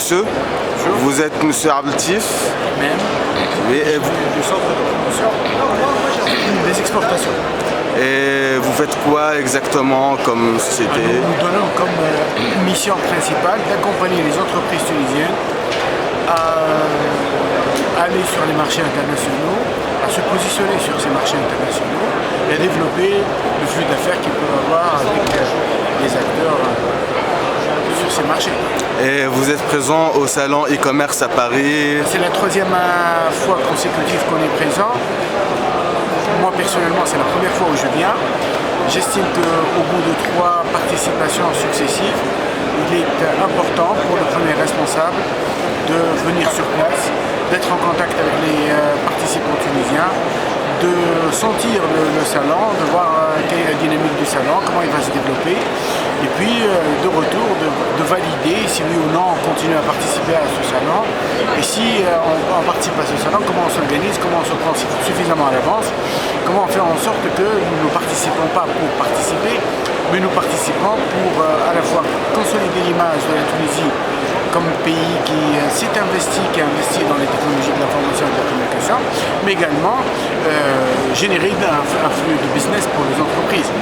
monsieur. Bonjour. Vous êtes monsieur Abdeltif. Même. Oui, et Du centre de promotion des exportations. vous faites quoi exactement comme société? Nous donnons comme mission principale d'accompagner les entreprises tunisiennes à aller sur les marchés internationaux, à se positionner sur ces marchés internationaux et à développer le flux d'affaires qu'ils peuvent avoir avec les acteurs sur ces marchés. Et vous êtes présent au salon e-commerce à Paris. C'est la troisième fois consécutive qu'on est présent. Moi personnellement, c'est la première fois où je viens. J'estime qu'au bout de 3 participations successives, il est important pour le premier responsable de venir sur place, d'être en contact avec les participants tunisiens, de sentir le salon, de voir quelle est la dynamique du salon, comment il va se développer, et puis de retour de valider si oui ou non on continue à participer à ce salon, et si on participe à ce salon, comment on s'organise, comment on se prend suffisamment à l'avance, comment on fait en sorte que nous ne participons pas pour participer, mais nous participons pour à la fois consolider l'image de la Tunisie comme pays qui s'est investi, qui a investi dans les technologies de l'information et de la communication, mais également générer un flux de business pour les entreprises.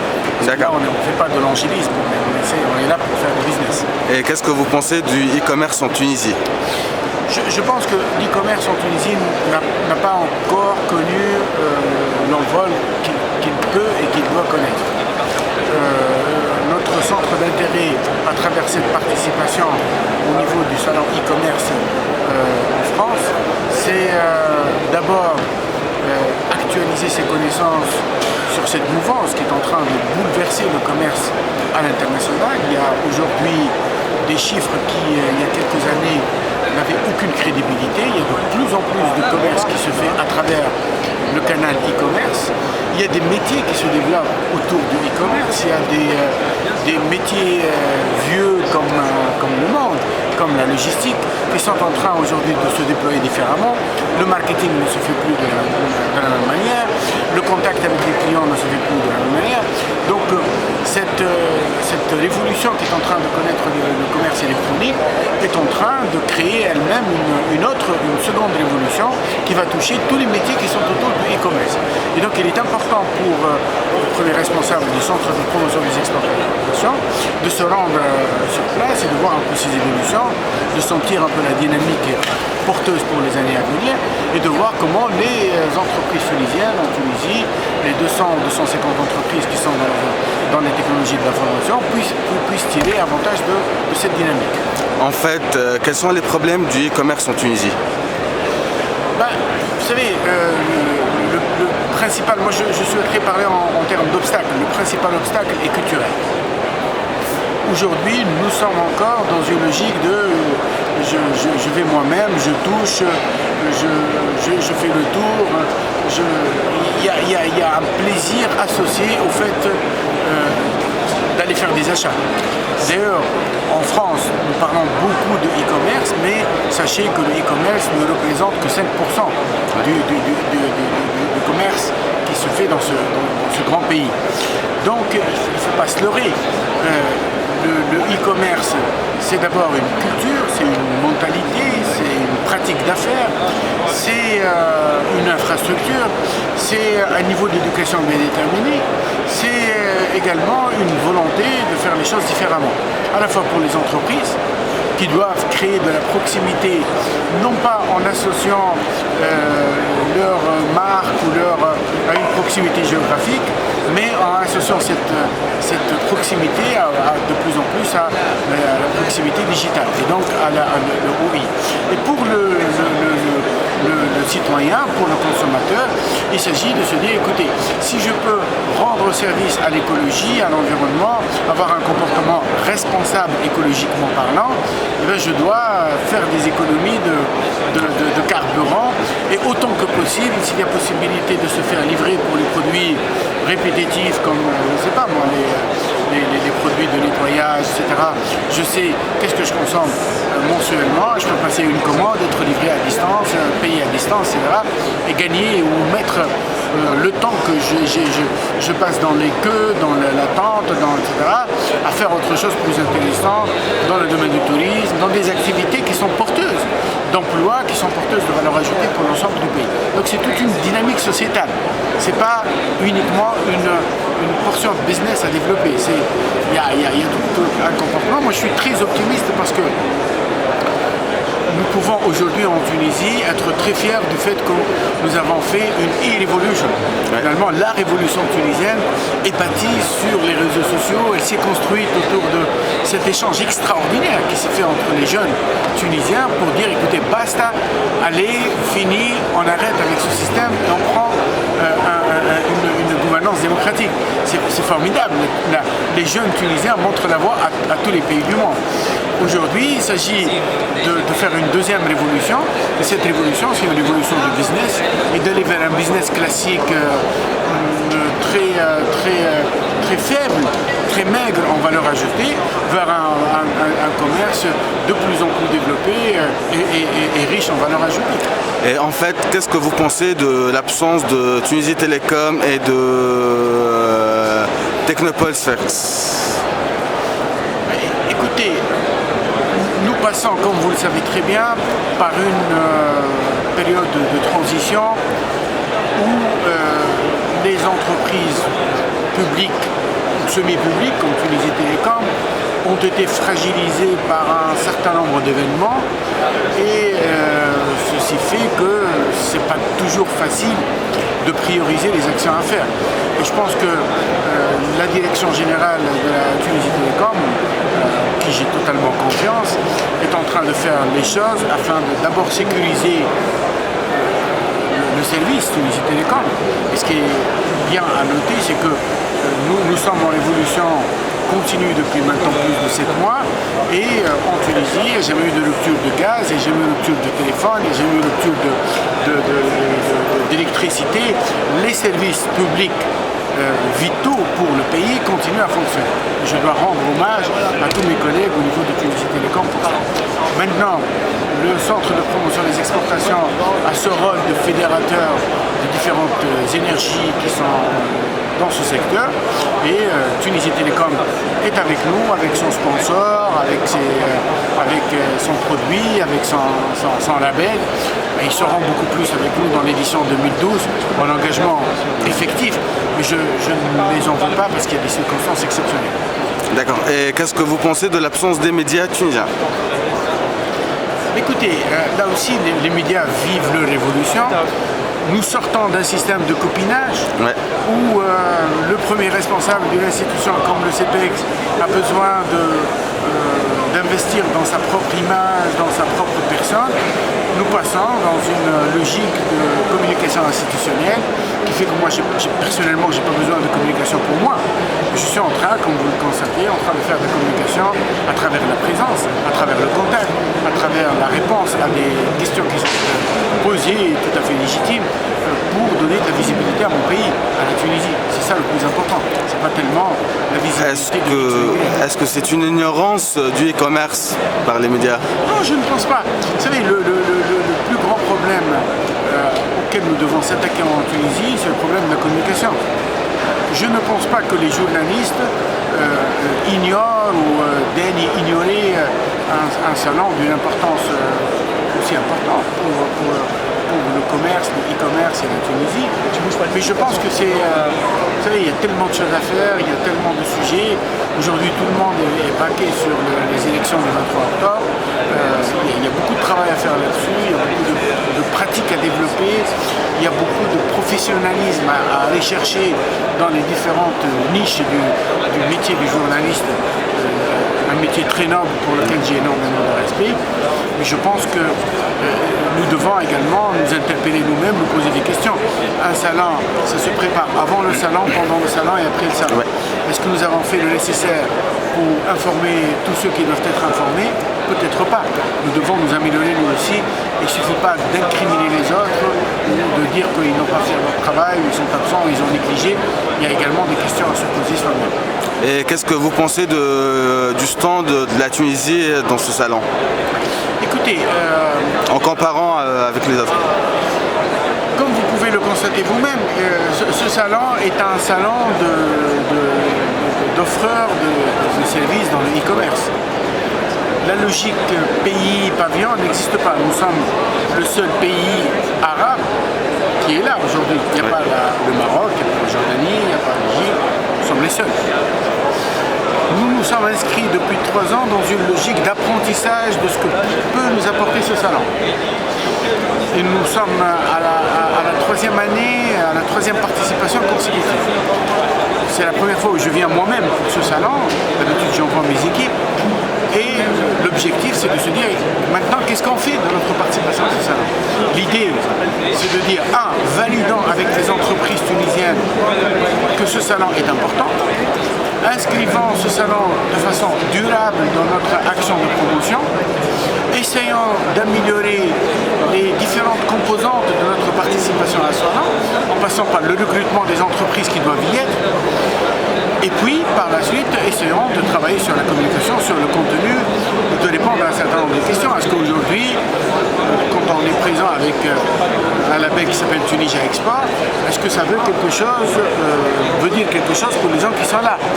Là, on ne fait pas de l'angélisme, on est là pour faire du business. Et qu'est-ce que vous pensez du e-commerce en Tunisie? Je pense que l'e-commerce en Tunisie n'a pas encore connu l'envol qu'il peut et qu'il doit connaître. Notre centre d'intérêt à travers cette participation au niveau du salon e-commerce en France, c'est d'abord actualiser ses connaissances sur cette mouvance qui est en train de bouleverser le commerce à l'international. Il y a aujourd'hui des chiffres qui, il y a quelques années, n'avaient aucune crédibilité. Il y a de plus en plus de commerce qui se fait à travers le canal e-commerce. Il y a des métiers qui se développent autour du e-commerce. Il y a des métiers vieux comme le monde, comme la logistique, qui sont en train aujourd'hui de se déployer différemment. Le marketing ne se fait plus de la même manière. Le contact avec les clients ne se fait plus de la même manière. Donc cette révolution qui est en train de connaître le commerce électronique est en train de créer elle-même une seconde révolution qui va toucher tous les métiers qui sont autour du e-commerce. Et donc il est important pour le premier responsable du centre de promotion des exportations de se rendre sur place et de voir un peu ces évolutions, de sentir un peu la dynamique porteuse pour les années à venir et de voir comment les entreprises tunisiennes en Tunisie, les 200 ou 250 entreprises qui sont dans les technologies de l'information puissent tirer avantage de cette dynamique. En fait, quels sont les problèmes du e-commerce en Tunisie? Vous savez, le principal, moi je souhaiterais parler en termes d'obstacles. Le principal obstacle est culturel. Aujourd'hui, nous sommes encore dans une logique de je vais moi-même, je touche, je fais le tour. Il y a un plaisir associé au fait d'aller faire des achats. D'ailleurs, en France, nous parlons beaucoup de e-commerce, mais sachez que le e-commerce ne représente que 5% du commerce qui se fait dans ce grand pays. Donc, il ne faut pas se leurrer. Le e-commerce, c'est d'abord une culture, c'est une mentalité, c'est une pratique d'affaires, c'est une infrastructure, c'est un niveau d'éducation bien déterminé, c'est également une volonté de faire les choses différemment, à la fois pour les entreprises qui doivent créer de la proximité, non pas en associant leur marque ou à une proximité géographique, mais en associant cette proximité de plus en plus à la proximité digitale et donc à le OI. Et pour le citoyen, pour le consommateur, il s'agit de se dire, écoutez, si je peux rendre service à l'écologie, à l'environnement, avoir un comportement responsable écologiquement parlant, eh bien, je dois faire des économies de carburant et autant que possible, s'il y a possibilité de se faire livrer pour les produits répétitifs comme, je ne sais pas moi, les produits de nettoyage, etc. Je sais qu'est-ce que je consomme mensuellement, je peux passer une commande, être livré à distance, payer à distance, etc. et gagner ou mettre le temps que je passe dans les queues, dans l'attente, etc., à faire autre chose plus intéressant dans le domaine du tourisme, dans des activités qui sont porteuses d'emplois, qui sont porteuses de valeur ajoutée pour l'ensemble du pays. Donc c'est toute une dynamique sociétale. C'est pas uniquement une portion de business à développer. Il y a tout un comportement. Moi je suis très optimiste parce que nous pouvons aujourd'hui en Tunisie être très fiers du fait que nous avons fait une e-revolution. Finalement, la révolution tunisienne est bâtie sur les réseaux sociaux. Elle s'est construite autour de cet échange extraordinaire qui s'est fait entre les jeunes tunisiens pour dire écoutez, basta, allez, fini, on arrête avec ce système et on prend une gouvernance démocratique. C'est formidable. Les jeunes tunisiens montrent la voie à tous les pays du monde. Aujourd'hui, il s'agit de faire une deuxième révolution, et cette révolution, c'est une révolution du business, et d'aller vers un business classique très faible, très maigre en valeur ajoutée, vers un commerce de plus en plus développé et riche en valeur ajoutée. Et en fait, qu'est-ce que vous pensez de l'absence de Tunisie Télécom et de Technopole Sfax? Écoutez, nous passons, comme vous le savez très bien, par une période de transition où les entreprises publiques ou semi-publiques, comme Tunisie Télécom, ont été fragilisées par un certain nombre d'événements et ceci fait que ce n'est pas toujours facile de prioriser les actions à faire. Et je pense que la direction générale de la Tunisie Télécom, qui j'ai totalement confiance, est en train de faire les choses afin de d'abord sécuriser le service Tunisie Télécom. Et ce qui est bien à noter, c'est que nous sommes en évolution continue depuis maintenant plus de 7 mois et en Tunisie, j'ai jamais eu de rupture de gaz, j'ai jamais eu de rupture de téléphone, j'ai jamais eu de rupture d'électricité. Les services publics vitaux pour le pays continuent à fonctionner. Je dois rendre hommage à tous mes collègues au niveau de Tunisie Télécom pour ça. Maintenant, le centre de promotion des exportations a ce rôle de fédérateur de différentes énergies qui sont dans ce secteur et Tunisie Télécom est avec nous, avec son sponsor, avec son produit, avec son label. Et ils seront beaucoup plus avec nous dans l'édition 2012 en engagement effectif, mais je ne les en veux pas parce qu'il y a des circonstances exceptionnelles. D'accord. Et qu'est-ce que vous pensez de l'absence des médias tunisiens? Écoutez, là aussi les médias vivent leur révolution. Nous sortons d'un système de copinage où le premier responsable d'une institution comme le CPEX a besoin d'investir dans sa propre image, dans sa propre personne. Nous passons dans une logique de communication institutionnelle qui fait que moi, personnellement, je n'ai pas besoin de communication pour moi. Je suis en train, comme vous le constatez, en train de faire de la communication à travers la présence, à travers le contact, à travers la réponse à des questions qui sont posées, tout à fait légitimes, pour donner de la visibilité à mon pays, à la Tunisie. C'est ça le plus important. C'est pas tellement la visibilité Est-ce que c'est une ignorance du e-commerce par les médias? Non, je ne pense pas. Vous savez, le plus grand problème auquel nous devons s'attaquer en Tunisie, c'est le problème de la communication. Je ne pense pas que les journalistes ignorent ou daignent ignorer un salon d'une importance aussi importante pour le commerce, le e-commerce et la Tunisie. Mais je pense que c'est... vous savez, il y a tellement de choses à faire, il y a tellement de sujets. Aujourd'hui, tout le monde est braqué sur les élections du 23 octobre. Il y a beaucoup de travail à faire là-dessus, il y a beaucoup de pratiques à développer, il y a beaucoup de professionnalisme à aller chercher dans les différentes niches du métier du journaliste. Un métier très noble pour lequel j'ai énormément de respect. Mais je pense que nous devons également nous interpeller nous-mêmes, nous poser des questions. Un salon, ça se prépare avant le salon, pendant le salon et après le salon. Est-ce que nous avons fait le nécessaire pour informer tous ceux qui doivent être informés? Peut-être pas. Nous devons nous améliorer nous aussi. Il ne suffit pas d'incriminer les autres ou de dire qu'ils n'ont pas fait leur travail, ils sont absents, ils ont négligé. Il y a également des questions à se poser sur nous. Et qu'est-ce que vous pensez du stand de la Tunisie dans ce salon? Écoutez, en comparant avec les autres. Comme vous pouvez le constater, constatez vous-même, ce salon est un salon d'offreurs de services dans le e-commerce. La logique pays-pavillon n'existe pas. Nous sommes le seul pays arabe qui est là aujourd'hui. Il n'y a pas le Maroc, il n'y a pas la Jordanie, il n'y a pas l'Égypte. Nous sommes les seuls. Nous nous sommes inscrits depuis 3 ans dans une logique d'apprentissage de ce que peut nous apporter ce salon. Et nous sommes à la 3e année, à la 3e participation consécutive. C'est la première fois où je viens moi-même pour ce salon. D'habitude, j'envoie mes équipes. Et l'objectif, c'est de se dire, maintenant, qu'est-ce qu'on fait dans notre participation à ce salon? L'idée, c'est de dire, validons avec les entreprises tunisiennes que ce salon est important, inscrivons ce salon de façon durable dans notre action de promotion, essayons d'améliorer les différentes composantes de notre participation à ce salon, en passant par le recrutement des entreprises qui doivent y être, et puis, par la suite, essayons de travailler sur la communication, sur le contenu, de répondre à un certain nombre de questions. Est-ce qu'aujourd'hui, quand on est présent avec un label qui s'appelle Tunisia Export, est-ce que ça veut dire quelque chose pour les gens qui sont là?